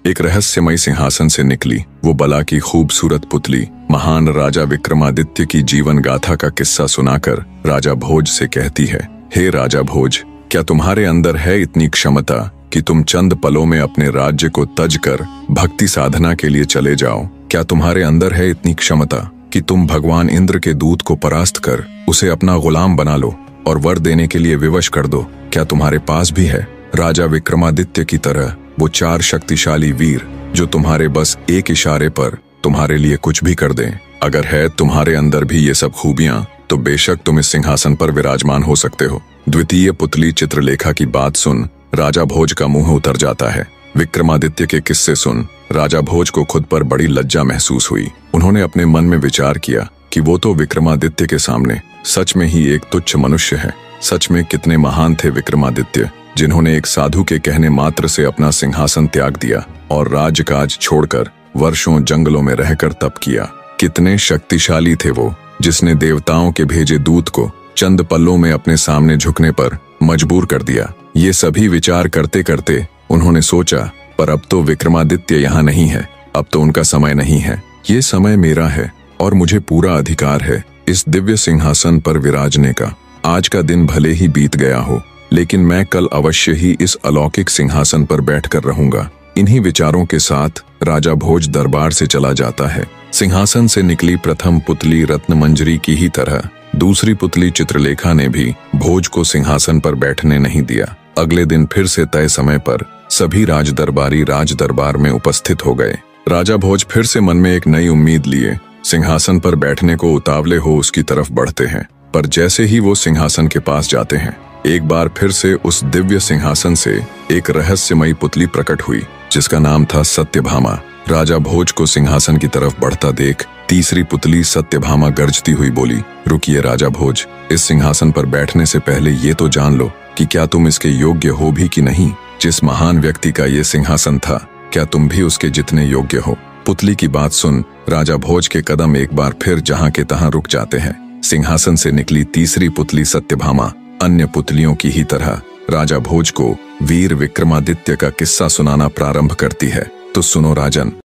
एक रहस्यमय सिंहासन से निकली वो बला की खूबसूरत पुतली महान राजा विक्रमादित्य की जीवन गाथा का किस्सा सुनाकर राजा भोज से कहती है, हे राजा भोज, क्या तुम्हारे अंदर है इतनी क्षमता कि तुम चंद पलों में अपने राज्य को तज कर भक्ति साधना के लिए चले जाओ? क्या तुम्हारे अंदर है इतनी क्षमता कि तुम भगवान इंद्र के दूत को परास्त कर उसे अपना गुलाम बना लो और वर देने के लिए विवश कर दो? क्या तुम्हारे पास भी है राजा विक्रमादित्य की तरह वो 4 शक्तिशाली वीर जो तुम्हारे बस एक इशारे पर तुम्हारे लिए कुछ भी कर दें? अगर है तुम्हारे अंदर भी ये सब खूबियां तो बेशक तुम इस सिंहासन पर विराजमान हो सकते हो। द्वितीय पुतली चित्रलेखा की बात सुन राजा भोज का मुंह उतर जाता है। विक्रमादित्य के किस्से सुन राजा भोज को खुद पर बड़ी लज्जा महसूस हुई। उन्होंने अपने मन में विचार किया कि वो तो विक्रमादित्य के सामने सच में ही एक तुच्छ मनुष्य है। सच में कितने महान थे विक्रमादित्य, जिन्होंने एक साधु के कहने मात्र से अपना सिंहासन त्याग दिया और राजकाज छोड़कर वर्षों जंगलों में रहकर तप किया। कितने शक्तिशाली थे वो, जिसने देवताओं के भेजे दूत को चंद पल्लों में अपने सामने झुकने पर मजबूर कर दिया। ये सभी विचार करते करते उन्होंने सोचा, पर अब तो विक्रमादित्य यहाँ नहीं है, अब तो उनका समय नहीं है। ये समय मेरा है और मुझे पूरा अधिकार है इस दिव्य सिंहासन पर विराजने का। आज का दिन भले ही बीत गया हो, लेकिन मैं कल अवश्य ही इस अलौकिक सिंहासन पर बैठकर रहूंगा। इन्हीं विचारों के साथ राजा भोज दरबार से चला जाता है। सिंहासन से निकली प्रथम पुतली रत्नमंजरी की ही तरह दूसरी पुतली चित्रलेखा ने भी भोज को सिंहासन पर बैठने नहीं दिया। अगले दिन फिर से तय समय पर सभी राजदरबारी राज दरबार में उपस्थित हो गए। राजा भोज फिर से मन में एक नई उम्मीद लिए सिंहासन पर बैठने को उतावले हो उसकी तरफ बढ़ते हैं। पर जैसे ही वो सिंहासन के पास जाते हैं, एक बार फिर से उस दिव्य सिंहासन से एक रहस्यमयी पुतली प्रकट हुई जिसका नाम था सत्यभामा। राजा भोज को सिंहासन की तरफ बढ़ता देख तीसरी पुतली सत्यभामा गरजती हुई बोली, रुकिए राजा भोज, इस सिंहासन पर बैठने से पहले ये तो जान लो कि क्या तुम इसके योग्य हो भी कि नहीं। जिस महान व्यक्ति का ये सिंहासन था, क्या तुम भी उसके जितने योग्य हो? पुतली की बात सुन राजा भोज के कदम एक बार फिर जहां के तहां रुक जाते हैं। सिंहासन से निकली तीसरी पुतली सत्यभामा अन्य पुतलियों की ही तरह राजा भोज को वीर विक्रमादित्य का किस्सा सुनाना प्रारंभ करती है। तो सुनो राजन।